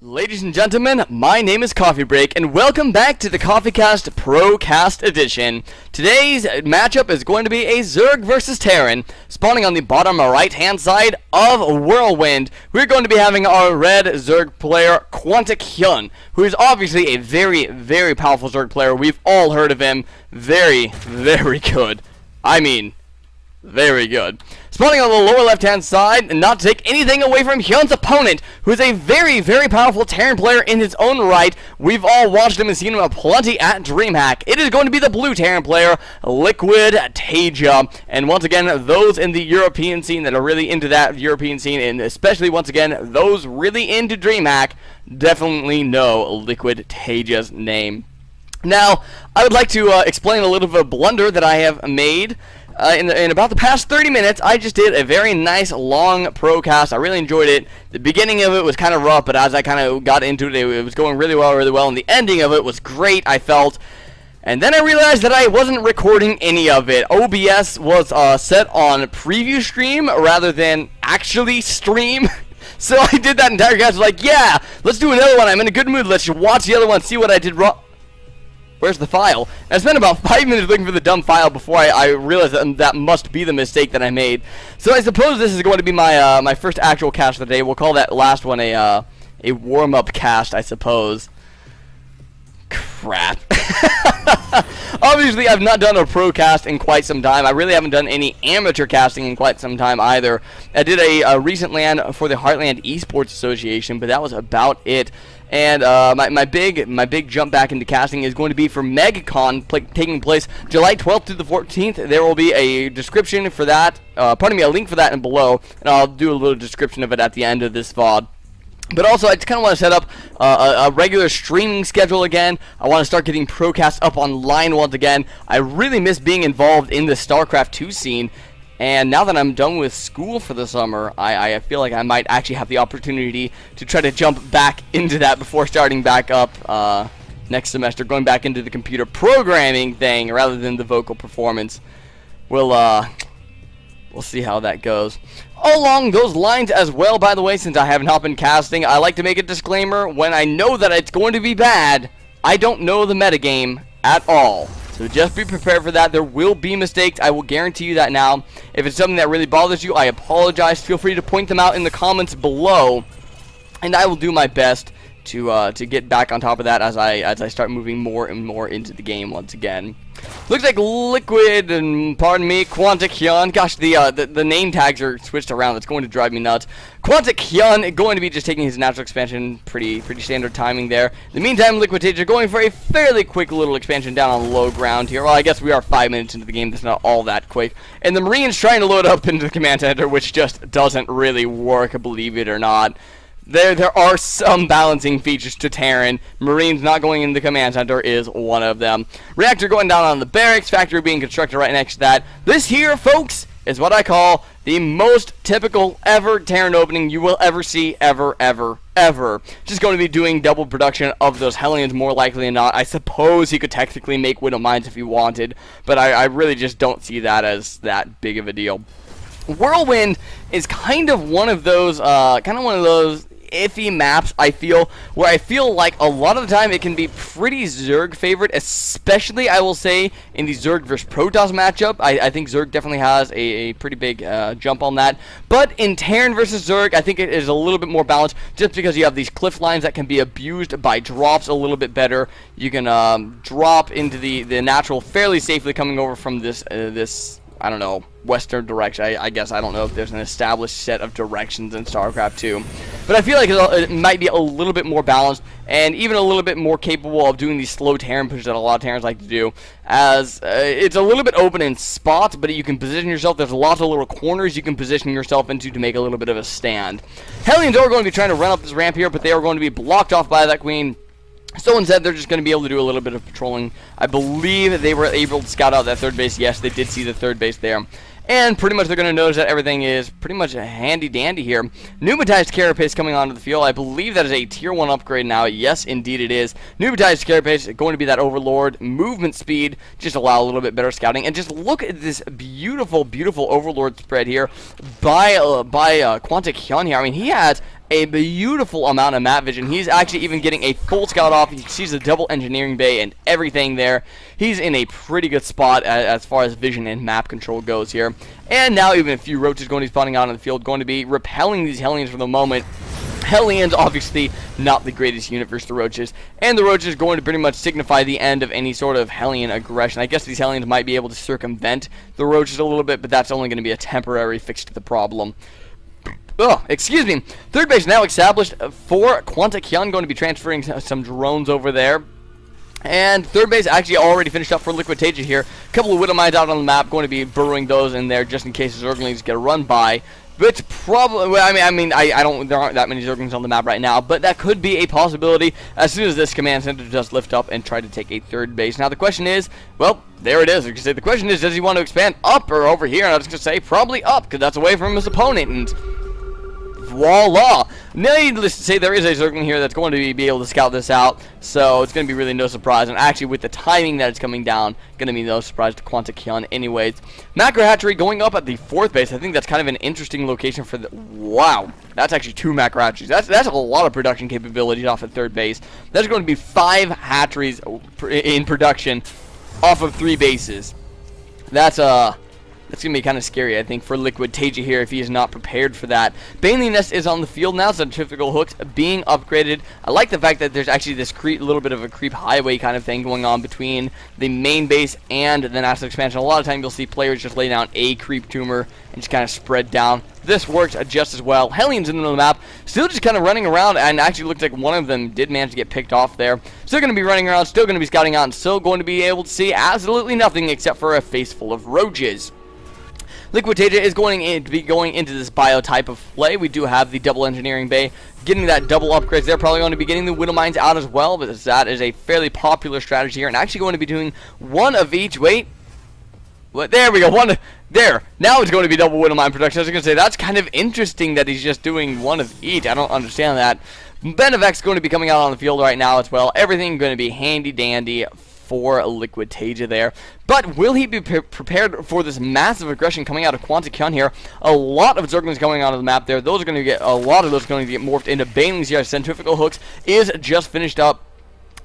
Ladies and gentlemen, my name is Coffee Break, and welcome back to the CoffeeCast ProCast Edition. Today's matchup is going to be a Zerg versus Terran, spawning on the bottom right-hand side of Whirlwind. We're going to be having our red Zerg player, QuanticHyun, who is obviously a very, very powerful Zerg player. We've all heard of him. Very, very good. I mean, very good. Spawning on the lower left-hand side, and not to take anything away from Hyun's opponent, who is a very, very powerful Terran player in his own right. We've all watched him and seen him aplenty at DreamHack. It is going to be the blue Terran player, LiquidTaeja. And once again, those in the European scene that are really into that European scene, and especially, once again, those really into DreamHack, definitely know LiquidTaeja's name. Now, I would like to explain a little bit of a blunder that I have made. In about the past 30 minutes, I just did a very nice long procast. I really enjoyed it. The beginning of it was kind of rough, but as I kind of got into it, it was going really well, and the ending of it was great, I felt. And then I realized that I wasn't recording any of it. OBS was set on preview stream rather than actually stream. So I did that entire cast. I was like, yeah, let's do another one. I'm in a good mood. Let's just watch the other one, see what I did wrong. Where's the file? And I spent about 5 minutes looking for the dumb file before I realized that must be the mistake that I made. So I suppose this is going to be my my first actual cast of the day. We'll call that last one a warm-up cast, I suppose. Crap. Obviously, I've not done a pro cast in quite some time. I really haven't done any amateur casting in quite some time either. I did a recent LAN for the Heartland Esports Association, but that was about it. And my big jump back into casting is going to be for MegCon taking place July 12th to the 14th. There will be a description for that, a link for that in below, and I'll do a little description of it at the end of this VOD. But also, I just kind of want to set up a regular streaming schedule again. I want to start getting procasts up online once again. I really miss being involved in the StarCraft 2 scene. And now that I'm done with school for the summer, I feel like I might actually have the opportunity to try to jump back into that before starting back up next semester, going back into the computer programming thing rather than the vocal performance. We'll see how that goes. Along those lines as well, by the way, since I have not been casting, I like to make a disclaimer. When I know that it's going to be bad, I don't know the metagame at all. So just be prepared for that. There will be mistakes. I will guarantee you that now. If it's something that really bothers you, I apologize. Feel free to point them out in the comments below, and I will do my best to get back on top of that as I start moving more and more into the game once again. Looks like Liquid and QuanticHyun. Gosh, the name tags are switched around. It's going to drive me nuts. QuanticHyun going to be just taking his natural expansion. Pretty standard timing there. In the meantime, LiquidTaeja going for a fairly quick little expansion down on low ground here. Well, I guess we are 5 minutes into the game. That's not all that quick. And the Marines trying to load up into the command center, which just doesn't really work, believe it or not. There are some balancing features to Terran. Marines not going in the command center is one of them. Reactor going down on the barracks. Factory being constructed right next to that. This here, folks, is what I call the most typical ever Terran opening you will ever see, ever. Just going to be doing double production of those Hellions more likely than not. I suppose he could technically make Widow Mines if he wanted, but I really just don't see that as that big of a deal. Whirlwind is kind of one of those iffy maps, I feel, where I feel like a lot of the time it can be pretty Zerg favorite, especially, I will say, in the Zerg versus Protoss matchup. I think Zerg definitely has a pretty big jump on that. But in Terran versus Zerg, I think it is a little bit more balanced, just because you have these cliff lines that can be abused by drops a little bit better. You can drop into the natural fairly safely coming over from this I don't know, western direction. I guess I don't know if there's an established set of directions in StarCraft 2. But I feel like it might be a little bit more balanced and even a little bit more capable of doing these slow Terran pushes that a lot of Terrans like to do. As it's a little bit open in spots, but you can position yourself. There's lots of little corners you can position yourself into to make a little bit of a stand. Hellions are going to be trying to run up this ramp here, but they are going to be blocked off by that Queen. So instead, they're just going to be able to do a little bit of patrolling. I believe they were able to scout out that third base. Yes, they did see the third base there. And pretty much they're going to notice that everything is pretty much handy-dandy here. Pneumatized Carapace coming onto the field. I believe that is a Tier 1 upgrade now. Yes, indeed it is. Pneumatized Carapace is going to be that Overlord. Movement speed, just allow a little bit better scouting. And just look at this beautiful, beautiful Overlord spread here by QuanticHyun here. I mean, he has a beautiful amount of map vision. He's actually even getting a full scout off. He sees the double engineering bay and everything there. He's in a pretty good spot as far as vision and map control goes here. And now even a few roaches going to be spawning out on the field, going to be repelling these Hellions for the moment. Hellions, obviously, not the greatest unit versus the Roaches. And the Roaches going to pretty much signify the end of any sort of Hellion aggression. I guess these Hellions might be able to circumvent the Roaches a little bit, but that's only going to be a temporary fix to the problem. Oh, excuse me. Third base now established for QuanticHyun, going to be transferring some drones over there. And third base actually already finished up for LiquidTaeja here. A couple of Widow Mines out on the map, going to be burrowing those in there just in case the Zerglings get a run by. Which probably, well, I don't, there aren't that many Zerglings on the map right now, but that could be a possibility as soon as this command center does lift up and try to take a third base. Now the question is, well, there it is. I can say the question is, does he want to expand up or over here? And I was going to say probably up, because that's away from his opponent. And voila! Needless to say, there is a Zergling here that's going to be able to scout this out, so it's going to be really no surprise. And actually, with the timing that it's coming down, going to be no surprise to QuanticHyun anyways. Macro Hatchery going up at the fourth base. I think that's kind of an interesting location for the... Wow! That's actually 2 macro hatcheries. That's a lot of production capabilities off at third base. That's going to be 5 hatcheries in production off of 3 bases. That's going to be kind of scary, I think, for LiquidTaeja here if he is not prepared for that. Baneling Nest is on the field now, centrifugal hooks being upgraded. I like the fact that there's actually this little bit of a creep highway kind of thing going on between the main base and the national expansion. A lot of time you'll see players just lay down a creep tumor and just kind of spread down. This works just as well. Hellions in the middle of the map, still just kind of running around, and actually looks like one of them did manage to get picked off there. Still going to be running around, still going to be scouting out, and still going to be able to see absolutely nothing except for a face full of roaches. LiquidTaeja is going to be going into this bio type of play. We do have the double engineering bay, getting that double upgrades. They're probably going to be getting the Widow Mines out as well, but that is a fairly popular strategy here. And actually going to be doing one of each. Wait. What? There we go. One. There. Now it's going to be double Widow Mine production. I was going to say, that's kind of interesting that he's just doing one of each. I don't understand that. Benevec's going to be coming out on the field right now as well. Everything going to be handy dandy for LiquidTaeja there. But will he be prepared for this massive aggression coming out of QuanticHyun here? A lot of Zerglings going onto the map there. Those are going to get, a lot of those are going to get morphed into Banelings here. Centrifugal hooks is just finished up.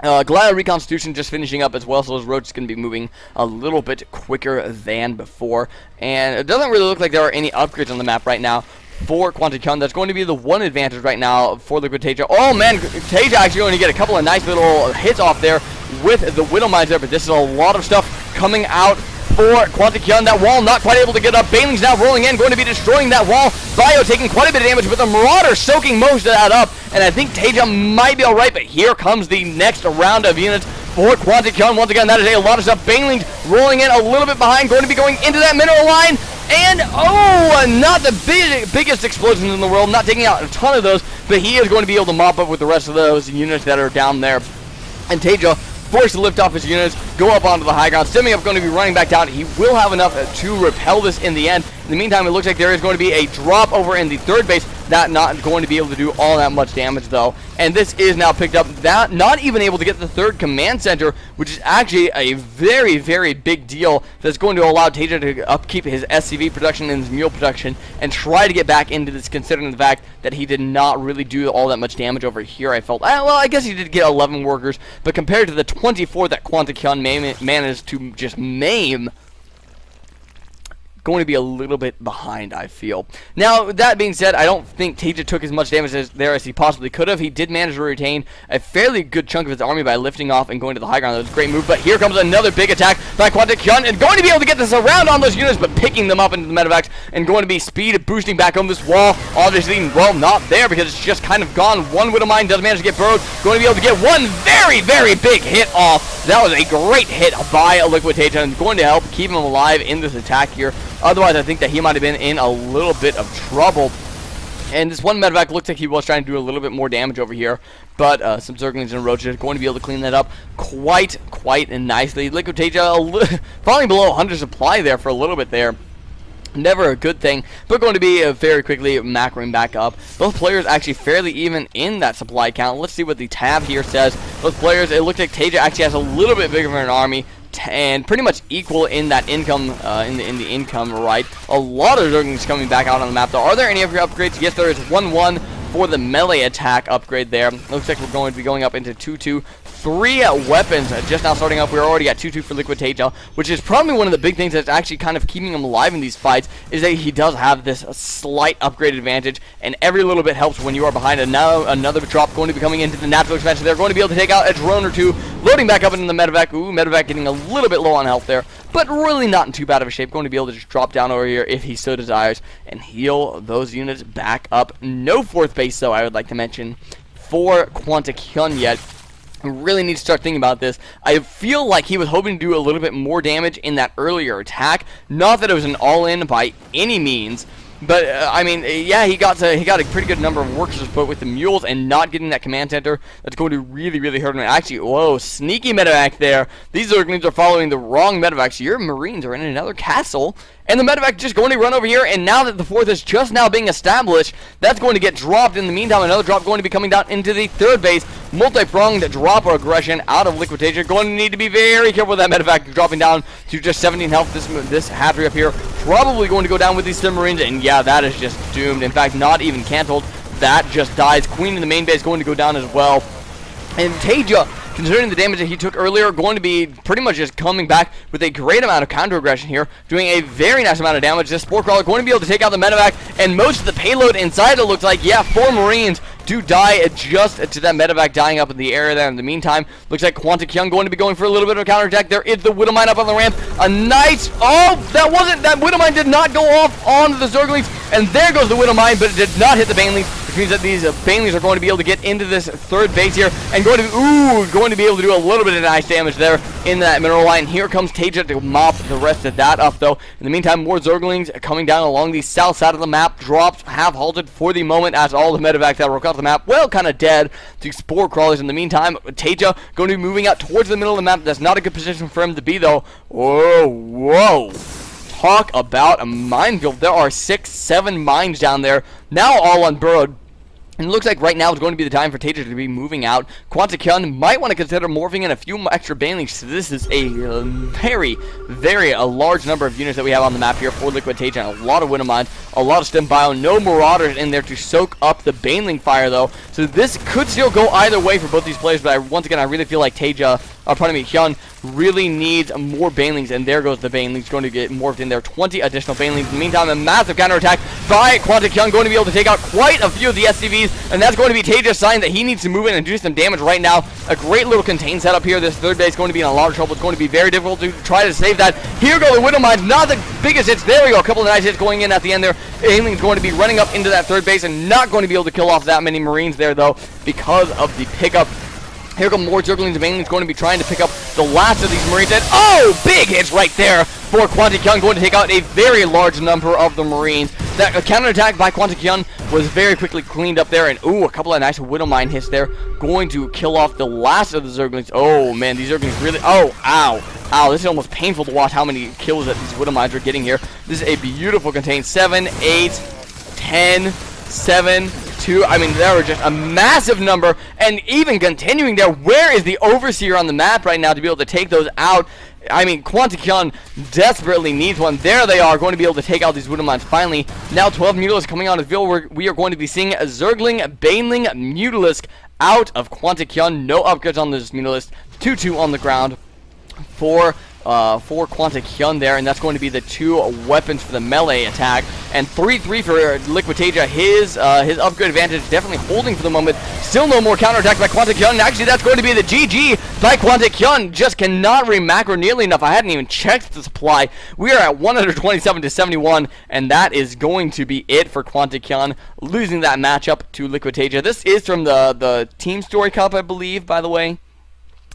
Glider Reconstitution just finishing up as well, so those roaches going to be moving a little bit quicker than before. And it doesn't really look like there are any upgrades on the map right now for QuanticHyun. That's going to be the one advantage right now for LiquidTaeja. Oh man, Taeja actually going to get a couple of nice little hits off there with the Widow Mines there, but this is a lot of stuff coming out for QuanticHyun. That wall not quite able to get up. Banelings now rolling in, going to be destroying that wall. Bio taking quite a bit of damage, with the Marauder soaking most of that up, and I think Taeja might be alright, but here comes the next round of units for QuanticHyun. Once again, that is a lot of stuff. Banelings rolling in a little bit behind, going to be going into that mineral line, and oh, not the biggest explosions in the world, not taking out a ton of those, but he is going to be able to mop up with the rest of those units that are down there. And Taeja forced to lift off his units, go up onto the high ground. Stimming up going to be running back down. He will have enough to repel this in the end. In the meantime, it looks like there is going to be a drop over in the third base. That not going to be able to do all that much damage though. And this is now picked up. That not even able to get the third command center, which is actually a very, very big deal. That's going to allow Taeja to upkeep his SCV production and his mule production and try to get back into this, considering the fact that he did not really do all that much damage over here. I felt, well, I guess he did get 11 workers, but compared to the 24 that QuanticHyun managed to just maim, going to be a little bit behind, I feel. Now, that being said, I don't think Taeja took as much damage as he possibly could have. He did manage to retain a fairly good chunk of his army by lifting off and going to the high ground. That was a great move, but here comes another big attack by QuanticHyun, and going to be able to get this around on those units, but picking them up into the medevacs, and going to be speed boosting back on this wall. Obviously, well, not there, because it's just kind of gone. One Widow Mine does manage to get burrowed. Going to be able to get one very, very big hit off. That was a great hit by LiquidTaeja, and going to help keep him alive in this attack here. Otherwise, I think that he might have been in a little bit of trouble. And this one medevac looks like he was trying to do a little bit more damage over here. But some Zerglings and Roaches are going to be able to clean that up quite nicely. LiquidTaeja falling below 100 supply there for a little bit there. Never a good thing, but going to be very quickly macroing back up. Both players actually fairly even in that supply count. Let's see what the tab here says. Both players, it looks like Taeja actually has a little bit bigger of an army, and pretty much equal in that income, in the income, right? A lot of Zerglings coming back out on the map. Though, are there any of your upgrades? Yes, there is 1-1 for the melee attack upgrade there. Looks like we're going to be going up into 2-2. 3 weapons just now starting up. We're already at 2-2 for LiquidTaeja, which is probably one of the big things that's actually kind of keeping him alive in these fights, is that he does have this slight upgrade advantage, and every little bit helps when you are behind. And now another drop going to be coming into the natural expansion. They're going to be able to take out a drone or two, loading back up into the medevac. Ooh, medevac getting a little bit low on health there, but really not in too bad of a shape. Going to be able to just drop down over here if he so desires and heal those units back up. No fourth base, though, I would like to mention, for QuanticHyun yet. I really need to start thinking about this. I feel like he was hoping to do a little bit more damage in that earlier attack. Not that it was an all-in by any means, but I mean, yeah, he got a pretty good number of workers, but with the mules and not getting that command center, that's going to really hurt him. Actually, whoa, sneaky medevac there. These Zerglings are following the wrong medevacs. Your Marines are in another castle. And the medevac just going to run over here, and now that the fourth is just now being established, that's going to get dropped. In the meantime, another drop going to be coming down into the third base. Multi-pronged drop or aggression out of LiquidTaeja. Going to need to be very careful with that medevac dropping down to just 17 health. This Hatchery up here probably going to go down with these submarines, and yeah, that is just doomed. In fact, not even canceled. That just dies. Queen in the main base going to go down as well. And Taeja, considering the damage that he took earlier, going to be pretty much just coming back with a great amount of counter aggression here, doing a very nice amount of damage. This Spore Crawler going to be able to take out the medevac, and most of the payload inside it looks like, yeah, 4 Marines do die just to that medevac dying up in the area there. In the meantime, looks like QuanticHyun going to be going for a little bit of a counterattack. There is the Widowmine up on the ramp. A nice, that Widowmine did not go off on the Zerglings, and there goes the Widowmine, but it did not hit the Banelings, which means that these Banelings are going to be able to get into this third base here, and going to be able to do a little bit of nice damage there in that mineral line. Here comes Taeja to mop the rest of that up, though. In the meantime, more Zerglings coming down along the south side of the map. Drops have halted for the moment as all the medevacs that were across the map, well, kind of dead to Spore Crawlers. In the meantime, Taeja going to be moving out towards the middle of the map. That's not a good position for him to be, though. Whoa. Talk about a minefield. There are 6-7 mines down there, now all unburrowed. And it looks like right now is going to be the time for Taeja to be moving out. QuanticHyun might want to consider morphing in a few extra Banelings. So this is a very large number of units that we have on the map here for LiquidTaeja. A lot of Widowmines, a lot of Stem Bio. No Marauders in there to soak up the Baneling fire, though. So this could still go either way for both these players. But once again, I really feel like Hyun really needs more Banelings, and there goes the Banelings going to get morphed in there. 20 additional Banelings. In the meantime, a massive counterattack by QuanticHyun, going to be able to take out quite a few of the SCVs, and that's going to be Taeja's sign that he needs to move in and do some damage right now. A great little contain setup here. This third base going to be in a lot of trouble. It's going to be very difficult to try to save that. Here go the Widowmines, not the biggest hits. There we go, a couple of nice hits going in at the end there. Baneling's going to be running up into that third base and not going to be able to kill off that many Marines there, though, because of the pickup. Here come more Zerglings and Banelings going to be trying to pick up the last of these Marines. And big hits right there for QuanticHyun, going to take out a very large number of the Marines. That counterattack by QuanticHyun was very quickly cleaned up there. And a couple of nice Widowmine hits there, going to kill off the last of the Zerglings. Oh man, these Zerglings really, ow, this is almost painful to watch how many kills that these Widowmines are getting here. This is a beautiful contain. 7, 8, 10, 7, 2. I mean, there were just a massive number, and even continuing there. Where is the Overseer on the map right now to be able to take those out? I mean, QuanticHyun desperately needs one. There they are, going to be able to take out these Widowmines finally. Now 12 Mutalisks coming out of the field, where we are going to be seeing a Zergling, Baneling, Mutalisk out of QuanticHyun. No upgrades on this Mutalisk. 2-2 on the ground for QuanticHyun there, and that's going to be the 2 weapons for the melee attack, and 3-3 for LiquidTaeja. His upgrade advantage definitely holding for the moment. Still no more counterattack by QuanticHyun, and actually that's going to be the GG by QuanticHyun. Just cannot remacro nearly enough. I hadn't even checked the supply. We are at 127 to 71, and that is going to be it for QuanticHyun, losing that matchup to LiquidTaeja. This is from the Team Story Cup, I believe, by the way.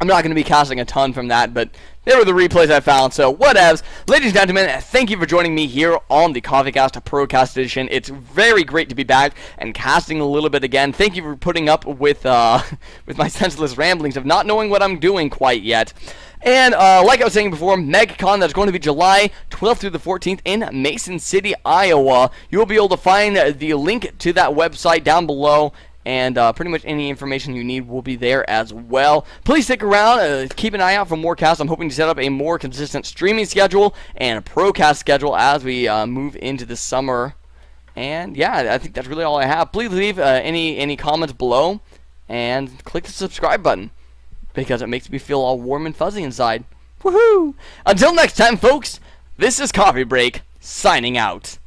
I'm not going to be casting a ton from that, but they were the replays I found, so whatevs. Ladies and gentlemen, thank you for joining me here on the CoffeeCast Procast Edition. It's very great to be back and casting a little bit again. Thank you for putting up with my senseless ramblings of not knowing what I'm doing quite yet. And like I was saying before, MegaCon, that's going to be July 12th through the 14th in Mason City, Iowa. You will be able to find the link to that website down below. And pretty much any information you need will be there as well. Please stick around. Keep an eye out for more casts. I'm hoping to set up a more consistent streaming schedule and a procast schedule as we move into the summer And yeah, I think that's really all I have. Please leave any comments below, and click the subscribe button, because it makes me feel all warm and fuzzy inside. Woohoo! Until next time, folks, this is Coffee Break, signing out.